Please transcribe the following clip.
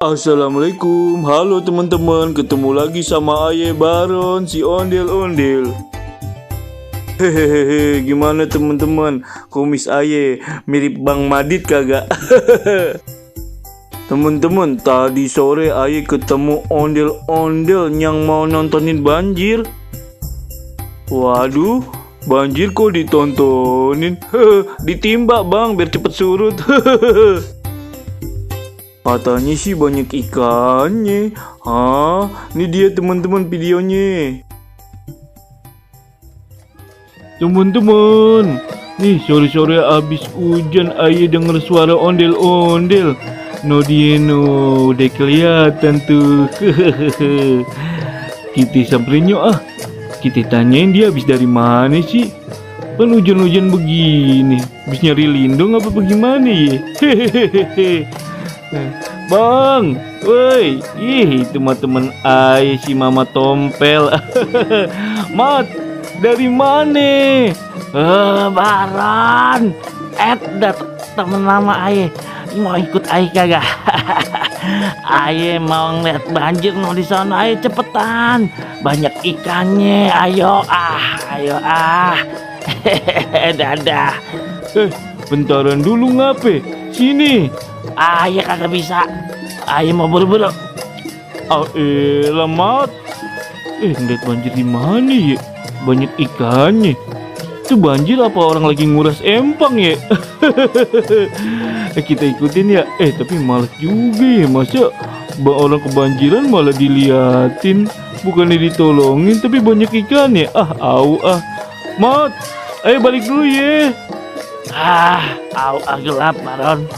Assalamualaikum, halo teman-teman, ketemu lagi sama Aye Baron si ondel-ondel. Hehehe, gimana teman-teman? Kumis Aye mirip Bang Madit kagak? Teman-teman, tadi sore Aye ketemu ondel-ondel yang mau nontonin banjir. Waduh, banjir kok ditontonin? Ditimba bang biar cepet surut. Katanya sih banyak ikannya. Hah, ini dia teman-teman videonya. Teman-teman, nih sore-sore abis hujan Aye denger suara ondel-ondel. No dia no, udah kelihatan tuh. Kita samperin yuk ah. Kita tanyain dia abis dari mana sih? Kan hujan-hujan begini, abis nyari lindung apa bagaimana ya? Hehehe. Bang, woi, itu mah temen Aye si Mama Tompel. Mat, dari mana? Baron, dat temen lama Aye, mau ikut Aye kagak? Aye mau ngeliat banjir no di sana, Aye cepetan, banyak ikannya, ayo ah. Dadah. Bentaran dulu ngape? Sini. Aye kagak bisa, Aye mau buru-buru. Mat. Ngeliat banjir di mana ya? Banyak ikannya. Itu banjir apa orang lagi nguras empang ya? Kita ikutin ya. Tapi malas juga ya. Masa orang kebanjiran malah diliatin, bukannya ditolongin, tapi banyak ikan ya. Mat, ayo balik dulu ya. Gelap Baron.